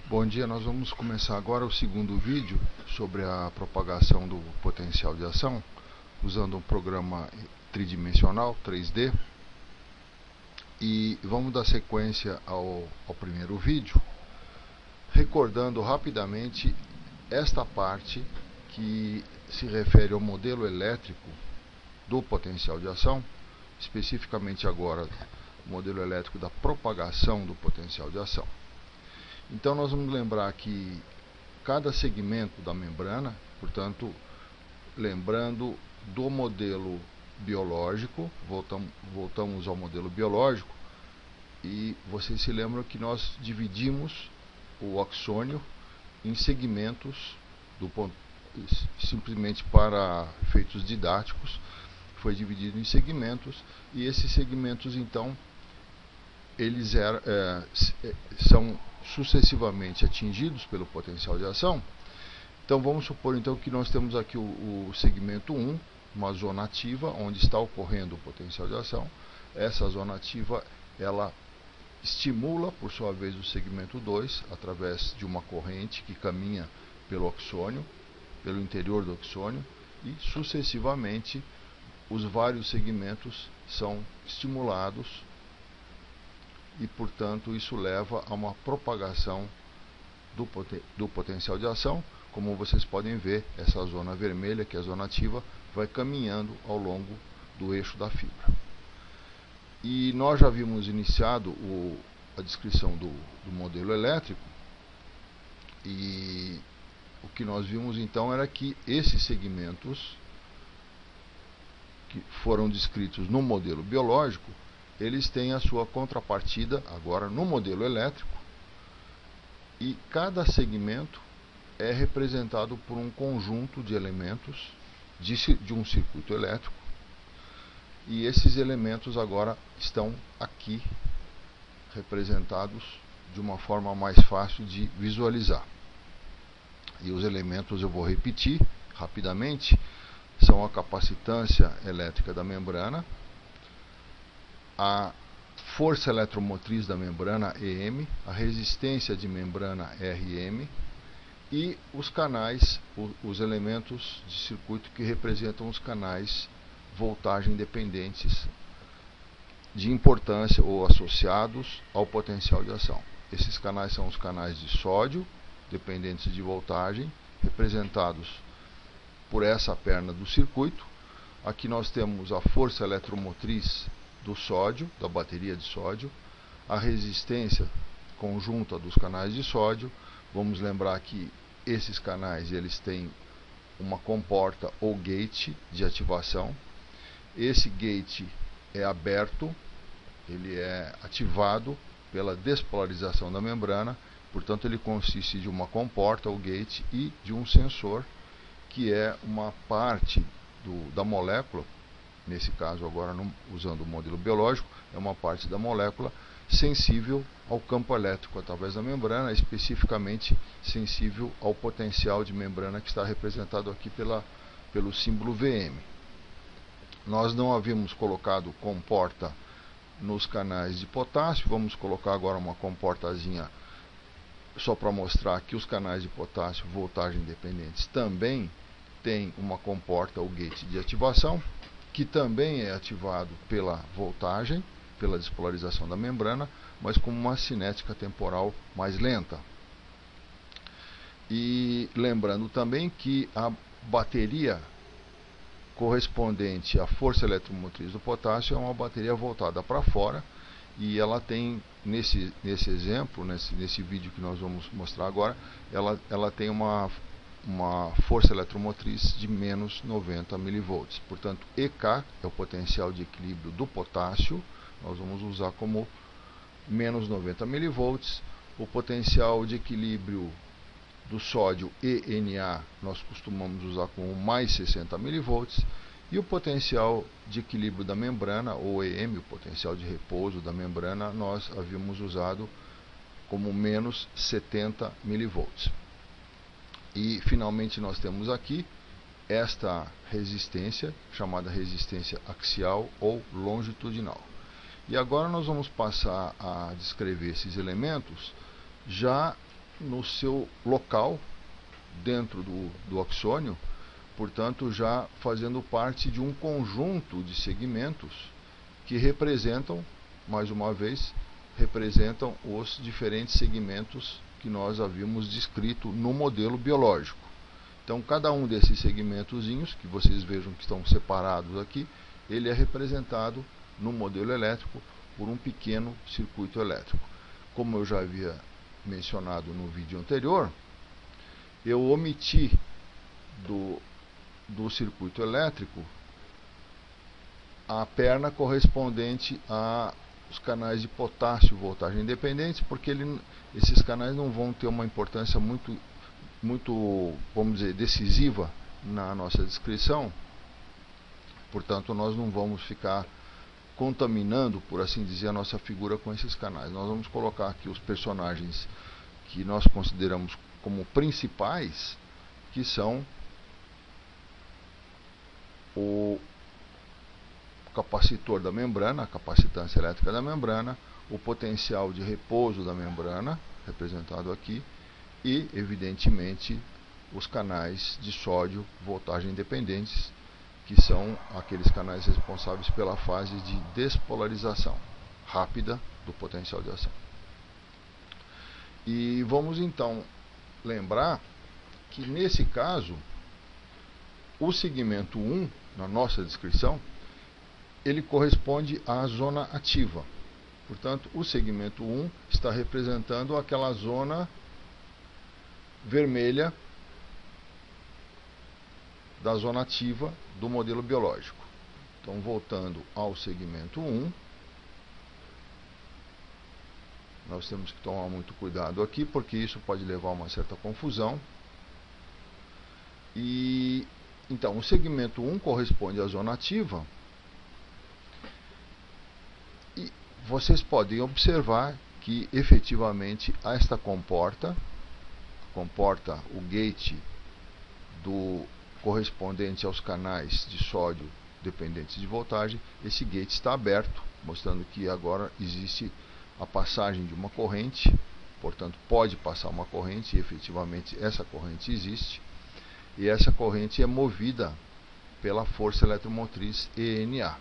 Bom dia, nós vamos começar agora o segundo vídeo sobre a propagação do potencial de ação usando um programa tridimensional, 3D, e vamos dar sequência ao primeiro vídeo, recordando rapidamente esta parte que se refere ao modelo elétrico do potencial de ação, especificamente agora o modelo elétrico da propagação do potencial de ação. Então nós vamos lembrar que cada segmento da membrana, portanto, lembrando do modelo biológico, voltamos ao modelo biológico, e vocês se lembram que nós dividimos o axônio em segmentos, simplesmente para efeitos didáticos, foi dividido em segmentos, e esses segmentos então eles são sucessivamente atingidos pelo potencial de ação. Então vamos supor então que nós temos aqui o segmento 1, uma zona ativa onde está ocorrendo o potencial de ação. Essa zona ativa ela estimula por sua vez o segmento 2 através de uma corrente que caminha pelo axônio, pelo interior do axônio, e sucessivamente os vários segmentos são estimulados e, portanto, isso leva a uma propagação do potencial de ação. Como vocês podem ver, essa zona vermelha, que é a zona ativa, vai caminhando ao longo do eixo da fibra. E nós já havíamos iniciado a descrição do modelo elétrico, e o que nós vimos então era que esses segmentos que foram descritos no modelo biológico, eles têm a sua contrapartida agora no modelo elétrico, e cada segmento é representado por um conjunto de elementos de um circuito elétrico, e esses elementos agora estão aqui representados de uma forma mais fácil de visualizar. E os elementos eu vou repetir rapidamente: são a capacitância elétrica da membrana, a força eletromotriz da membrana EM, a resistência de membrana RM e os canais, os elementos de circuito que representam os canais voltagem dependentes de importância ou associados ao potencial de ação. Esses canais são os canais de sódio dependentes de voltagem, representados por essa perna do circuito. Aqui nós temos a força eletromotriz do sódio, da bateria de sódio, a resistência conjunta dos canais de sódio. Vamos lembrar que esses canais eles têm uma comporta ou gate de ativação. Esse gate é aberto, ele é ativado pela despolarização da membrana, portanto ele consiste de uma comporta ou gate e de um sensor, que é uma parte da molécula. Nesse caso agora, usando o modelo biológico, é uma parte da molécula sensível ao campo elétrico através da membrana, especificamente sensível ao potencial de membrana, que está representado aqui pelo símbolo VM. Nós não havíamos colocado comporta nos canais de potássio, vamos colocar agora uma comportazinha só para mostrar que os canais de potássio voltagem dependentes também têm uma comporta ou gate de ativação, que também é ativado pela voltagem, pela despolarização da membrana, mas com uma cinética temporal mais lenta. E lembrando também que a bateria correspondente à força eletromotriz do potássio é uma bateria voltada para fora, e ela tem, nesse exemplo, nesse vídeo que nós vamos mostrar agora, ela tem uma força eletromotriz de menos 90 mV. Portanto, EK é o potencial de equilíbrio do potássio, nós vamos usar como menos 90 mV. O potencial de equilíbrio do sódio ENA nós costumamos usar como mais 60 mV. E o potencial de equilíbrio da membrana, ou EM, o potencial de repouso da membrana, nós havíamos usado como menos 70 mV. E finalmente nós temos aqui esta resistência, chamada resistência axial ou longitudinal. E agora nós vamos passar a descrever esses elementos já no seu local dentro do axônio, portanto já fazendo parte de um conjunto de segmentos que representam, mais uma vez, representam os diferentes segmentos que nós havíamos descrito no modelo biológico. Então, cada um desses segmentozinhos, que vocês vejam que estão separados aqui, ele é representado no modelo elétrico por um pequeno circuito elétrico. Como eu já havia mencionado no vídeo anterior, eu omiti do circuito elétrico a perna correspondente aos canais de potássio voltagem independentes, porque esses canais não vão ter uma importância muito, vamos dizer, decisiva na nossa descrição. Portanto, nós não vamos ficar contaminando, por assim dizer, a nossa figura com esses canais. Nós vamos colocar aqui os personagens que nós consideramos como principais, que são o capacitor da membrana, a capacitância elétrica da membrana, o potencial de repouso da membrana, representado aqui, e, evidentemente, os canais de sódio voltagem independentes, que são aqueles canais responsáveis pela fase de despolarização rápida do potencial de ação. E vamos então lembrar que nesse caso, o segmento 1, na nossa descrição, ele corresponde à zona ativa. Portanto, o segmento 1 está representando aquela zona vermelha da zona ativa do modelo biológico. Então, voltando ao segmento 1, nós temos que tomar muito cuidado aqui, porque isso pode levar a uma certa confusão. E então, o segmento 1 corresponde à zona ativa. E vocês podem observar que, efetivamente, esta comporta o gate correspondente aos canais de sódio dependentes de voltagem. Esse gate está aberto, mostrando que agora existe a passagem de uma corrente, portanto pode passar uma corrente, e efetivamente essa corrente existe, e essa corrente é movida pela força eletromotriz ENA.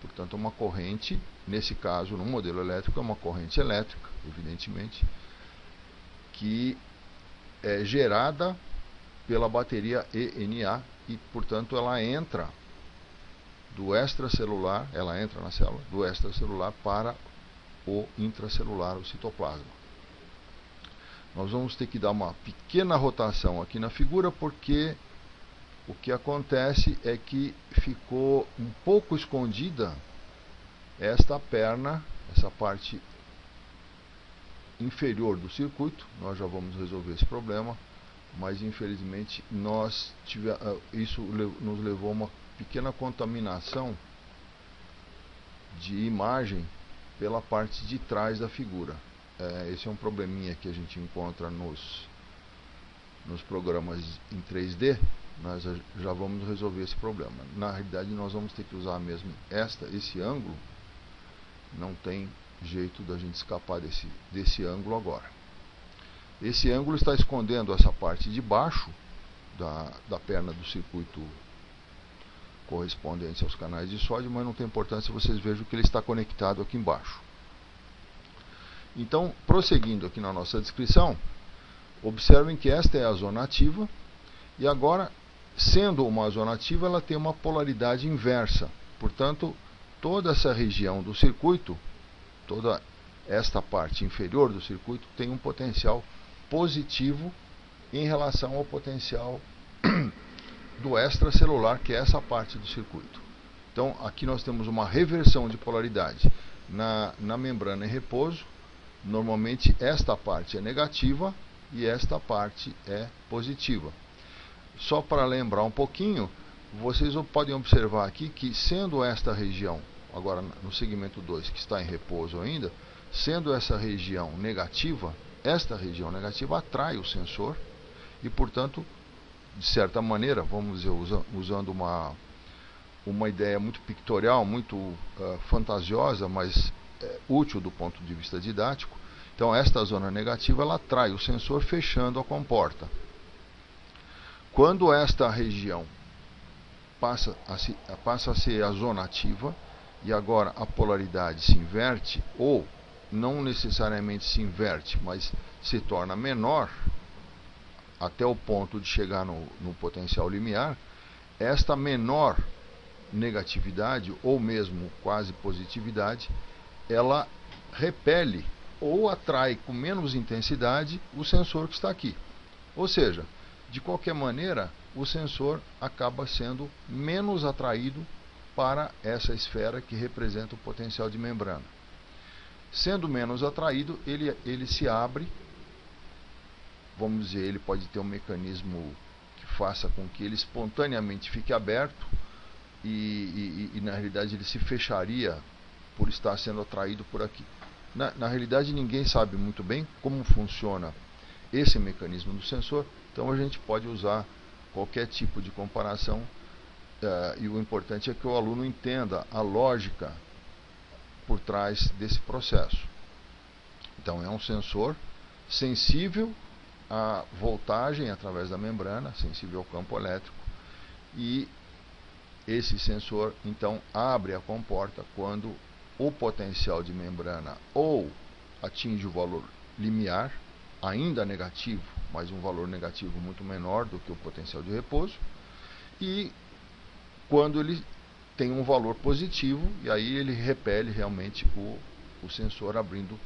Portanto, uma corrente, nesse caso, no modelo elétrico, é uma corrente elétrica, evidentemente, que é gerada pela bateria ENA e, portanto, ela entra do extracelular, ela entra na célula do extracelular para o intracelular, o citoplasma. Nós vamos ter que dar uma pequena rotação aqui na figura, porque o que acontece é que ficou um pouco escondida esta perna, essa parte inferior do circuito. Nós já vamos resolver esse problema, mas infelizmente isso nos levou a uma pequena contaminação de imagem pela parte de trás da figura. Esse é um probleminha que a gente encontra nos programas em 3D. Nós já vamos resolver esse problema. Na realidade, nós vamos ter que usar mesmo esse ângulo. Não tem jeito da gente escapar desse ângulo agora. Esse ângulo está escondendo essa parte de baixo da perna do circuito correspondente aos canais de sódio, mas não tem importância, vocês vejam que ele está conectado aqui embaixo. Então, prosseguindo aqui na nossa descrição, observem que esta é a zona ativa, e agora, sendo uma zona ativa, ela tem uma polaridade inversa. Portanto, toda essa região do circuito, toda esta parte inferior do circuito, tem um potencial positivo em relação ao potencial do extracelular, que é essa parte do circuito. Então, aqui nós temos uma reversão de polaridade. Na membrana em repouso, normalmente esta parte é negativa e esta parte é positiva. Só para lembrar um pouquinho, vocês podem observar aqui que, sendo esta região, agora no segmento 2, que está em repouso ainda, sendo essa região negativa, esta região negativa atrai o sensor e, portanto, de certa maneira, vamos dizer, usando uma ideia muito pictorial, muito fantasiosa, mas útil do ponto de vista didático, Então esta zona negativa ela atrai o sensor fechando a comporta. Quando esta região passa a ser a zona ativa e agora a polaridade se inverte, ou não necessariamente se inverte, mas se torna menor até o ponto de chegar no potencial limiar, esta menor negatividade ou mesmo quase positividade, ela repele ou atrai com menos intensidade o sensor que está aqui. Ou seja, de qualquer maneira, o sensor acaba sendo menos atraído para essa esfera que representa o potencial de membrana. Sendo menos atraído, ele se abre, vamos dizer, ele pode ter um mecanismo que faça com que ele espontaneamente fique aberto e na realidade ele se fecharia por estar sendo atraído por aqui. Na realidade ninguém sabe muito bem como funciona esse mecanismo do sensor, então a gente pode usar qualquer tipo de comparação e o importante é que o aluno entenda a lógica por trás desse processo. Então é um sensor sensível à voltagem através da membrana, sensível ao campo elétrico, e esse sensor então abre a comporta quando o potencial de membrana ou atinge o valor limiar, ainda negativo, mas um valor negativo muito menor do que o potencial de repouso, e quando ele tem um valor positivo, e aí ele repele realmente o sensor abrindo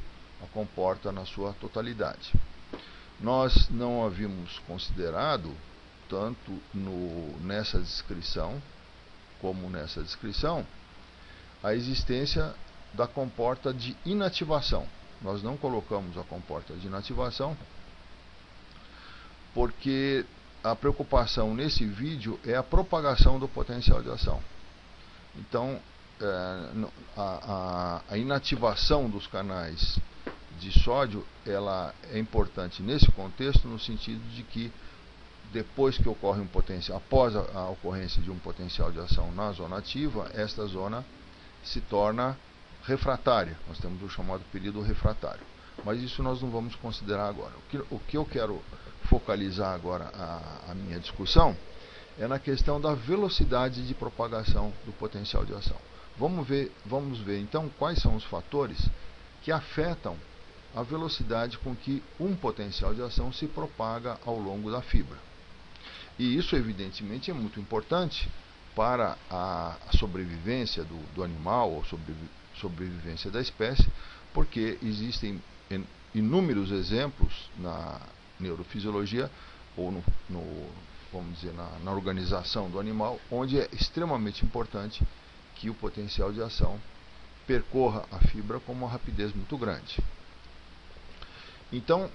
a comporta na sua totalidade. Nós não havíamos considerado, tanto nessa descrição como nessa descrição, a existência da comporta de inativação. Nós não colocamos a comporta de inativação porque a preocupação nesse vídeo é a propagação do potencial de ação. Então, a inativação dos canais de sódio ela é importante nesse contexto, no sentido de que depois que ocorre um potencial, após a ocorrência de um potencial de ação na zona ativa, esta zona se torna refratária. Nós temos o chamado período refratário. Mas isso nós não vamos considerar agora. O que eu quero focalizar agora a minha discussão é na questão da velocidade de propagação do potencial de ação. Vamos ver então quais são os fatores que afetam a velocidade com que um potencial de ação se propaga ao longo da fibra. E isso evidentemente é muito importante para a sobrevivência do animal ou sobrevivência da espécie, porque existem inúmeros exemplos na neurofisiologia ou vamos dizer, na organização do animal, onde é extremamente importante que o potencial de ação percorra a fibra com uma rapidez muito grande. Então,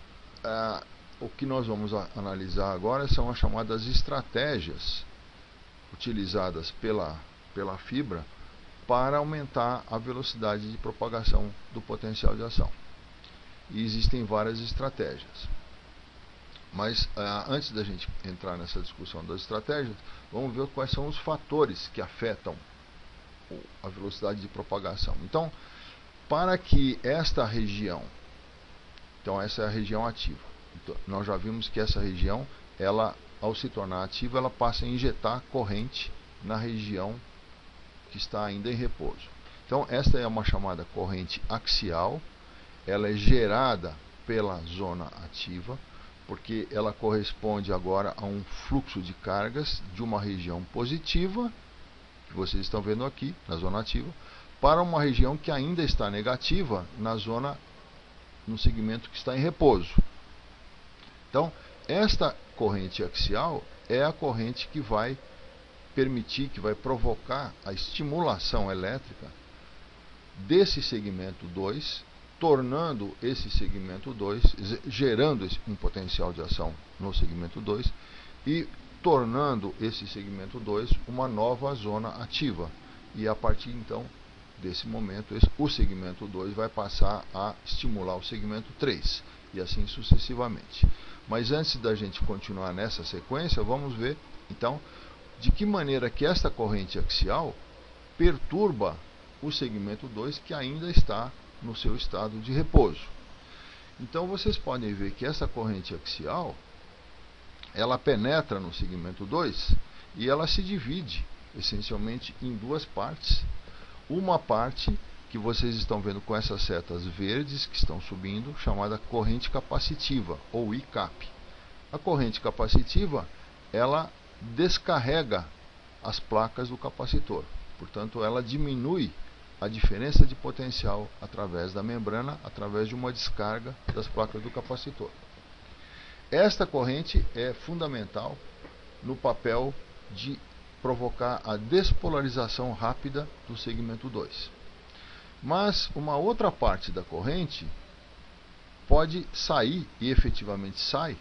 o que nós vamos analisar agora são as chamadas estratégias utilizadas pela fibra para aumentar a velocidade de propagação do potencial de ação. E existem várias estratégias. Mas antes da gente entrar nessa discussão das estratégias, vamos ver quais são os fatores que afetam a velocidade de propagação. Então, para que esta região, então essa é a região ativa. Então, nós já vimos que essa região, ela, ao se tornar ativa, ela passa a injetar corrente na região que está ainda em repouso. Então, esta é uma chamada corrente axial. Ela é gerada pela zona ativa, porque ela corresponde agora a um fluxo de cargas de uma região positiva, que vocês estão vendo aqui, na zona ativa, para uma região que ainda está negativa no segmento que está em repouso. Então, esta corrente axial é a corrente que vai permitir, que vai provocar a estimulação elétrica desse segmento 2, tornando esse segmento 2, gerando um potencial de ação no segmento 2 e tornando esse segmento 2 uma nova zona ativa. E a partir então desse momento, o segmento 2 vai passar a estimular o segmento 3 e assim sucessivamente. Mas antes da gente continuar nessa sequência, vamos ver então de que maneira que esta corrente axial perturba o segmento 2 que ainda está no seu estado de repouso. Então vocês podem ver que essa corrente axial, ela penetra no segmento 2 e ela se divide essencialmente em duas partes. Uma parte que vocês estão vendo com essas setas verdes que estão subindo, chamada corrente capacitiva, ou ICAP. A corrente capacitiva, ela descarrega as placas do capacitor. Portanto, ela diminui a diferença de potencial através da membrana, através de uma descarga das placas do capacitor. Esta corrente é fundamental no papel de provocar a despolarização rápida do segmento 2. Mas uma outra parte da corrente pode sair, e efetivamente sai,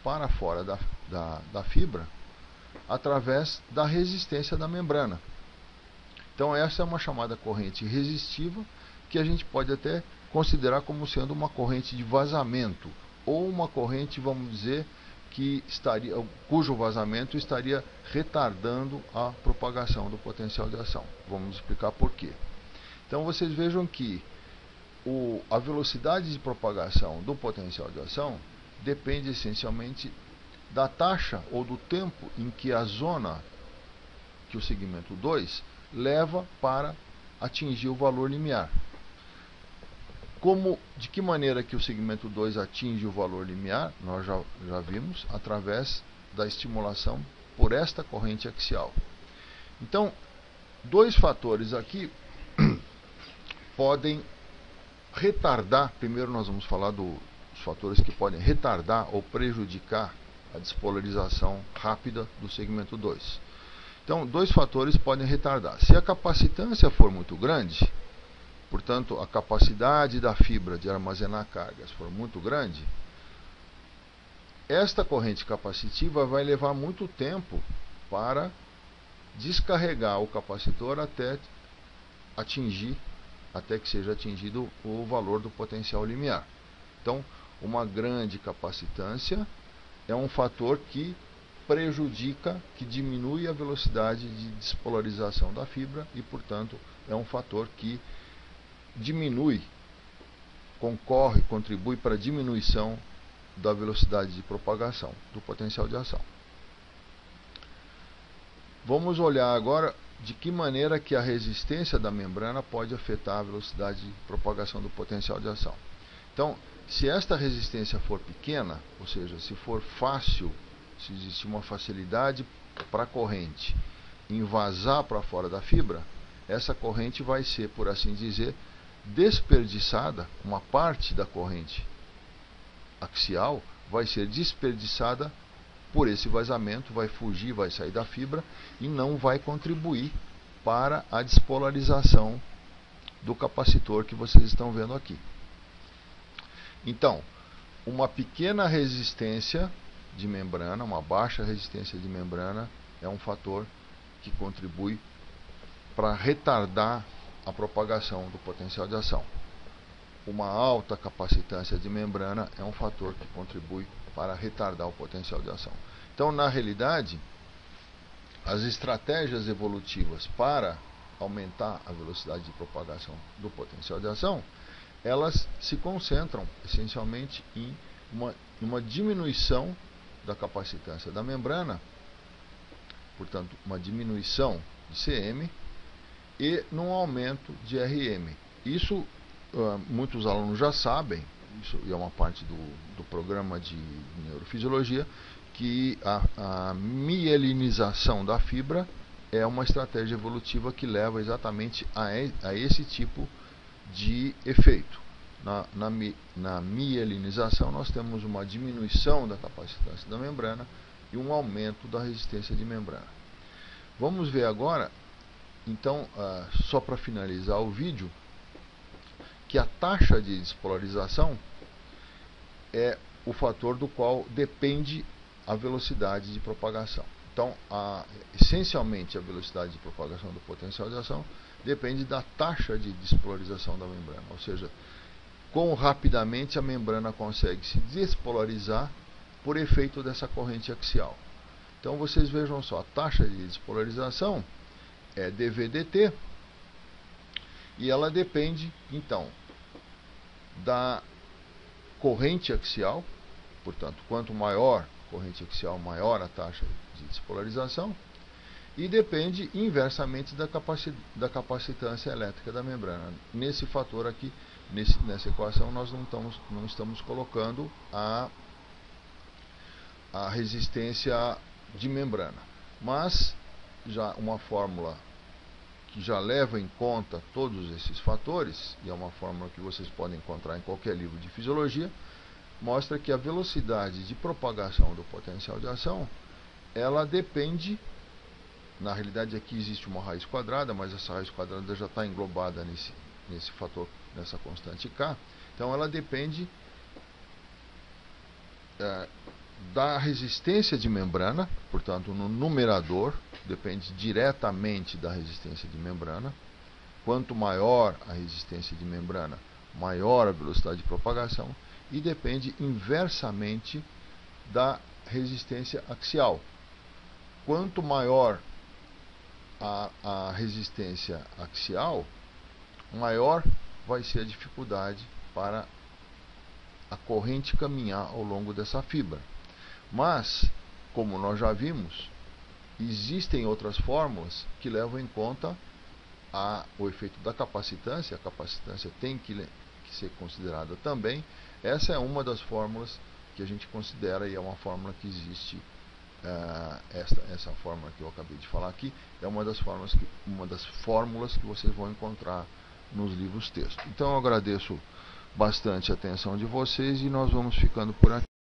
para fora da fibra, através da resistência da membrana. Então essa é uma chamada corrente resistiva, que a gente pode até considerar como sendo uma corrente de vazamento, ou uma corrente, vamos dizer, cujo vazamento estaria retardando a propagação do potencial de ação. Vamos explicar por quê. Então vocês vejam que a velocidade de propagação do potencial de ação depende essencialmente da taxa ou do tempo em que a zona, que o segmento 2, leva para atingir o valor limiar. De que maneira que o segmento 2 atinge o valor limiar? Nós já vimos, através da estimulação por esta corrente axial. Então, dois fatores aqui podem retardar. Primeiro nós vamos falar dos fatores que podem retardar ou prejudicar a despolarização rápida do segmento 2. Então, dois fatores podem retardar. Se a capacitância for muito grande, portanto, a capacidade da fibra de armazenar cargas for muito grande, esta corrente capacitiva vai levar muito tempo para descarregar o capacitor até que seja atingido o valor do potencial limiar. Então, uma grande capacitância é um fator que prejudica, que diminui a velocidade de despolarização da fibra e, portanto, é um fator que contribui para a diminuição da velocidade de propagação do potencial de ação. Vamos olhar agora de que maneira que a resistência da membrana pode afetar a velocidade de propagação do potencial de ação. Então, se esta resistência for pequena, ou seja, se for fácil, se existe uma facilidade para a corrente invasar para fora da fibra, essa corrente vai ser, por assim dizer, desperdiçada, uma parte da corrente axial vai ser desperdiçada por esse vazamento, vai fugir, vai sair da fibra e não vai contribuir para a despolarização do capacitor que vocês estão vendo aqui. Então, uma pequena resistência de membrana, uma baixa resistência de membrana é um fator que contribui para retardar a propagação do potencial de ação. Uma alta capacitância de membrana é um fator que contribui para retardar o potencial de ação. Então, na realidade, as estratégias evolutivas para aumentar a velocidade de propagação do potencial de ação, elas se concentram essencialmente em uma diminuição da capacitância da membrana, portanto, uma diminuição de CM, e num aumento de RM. Isso muitos alunos já sabem, isso é uma parte do programa de neurofisiologia, que a mielinização da fibra é uma estratégia evolutiva que leva exatamente a esse tipo de efeito. Na mielinização nós temos uma diminuição da capacitância da membrana e um aumento da resistência de membrana. Vamos ver agora, então, só para finalizar o vídeo, que a taxa de despolarização é o fator do qual depende a velocidade de propagação. Então, essencialmente, a velocidade de propagação do potencial de ação depende da taxa de despolarização da membrana, ou seja, quão rapidamente a membrana consegue se despolarizar por efeito dessa corrente axial. Então, vocês vejam só, a taxa de despolarização é dV/dt, e ela depende, então, da corrente axial, portanto, quanto maior a corrente axial, maior a taxa de despolarização, e depende inversamente da capacitância elétrica da membrana. Nesse fator aqui, nessa equação, nós não estamos colocando a resistência de membrana, mas já uma fórmula que já leva em conta todos esses fatores, e é uma fórmula que vocês podem encontrar em qualquer livro de fisiologia, mostra que a velocidade de propagação do potencial de ação, ela depende, na realidade aqui existe uma raiz quadrada, mas essa raiz quadrada já está englobada nesse fator, nessa constante K, então ela depende da resistência de membrana, portanto no numerador, depende diretamente da resistência de membrana. Quanto maior a resistência de membrana, maior a velocidade de propagação, e depende inversamente da resistência axial. Quanto maior a resistência axial, maior vai ser a dificuldade para a corrente caminhar ao longo dessa fibra. Mas, como nós já vimos, existem outras fórmulas que levam em conta o efeito da capacitância. A capacitância tem que ser considerada também. Essa é uma das fórmulas que a gente considera, e é uma fórmula que existe. Essa fórmula que eu acabei de falar aqui é uma das fórmulas que vocês vão encontrar nos livros texto. Então eu agradeço bastante a atenção de vocês e nós vamos ficando por aqui.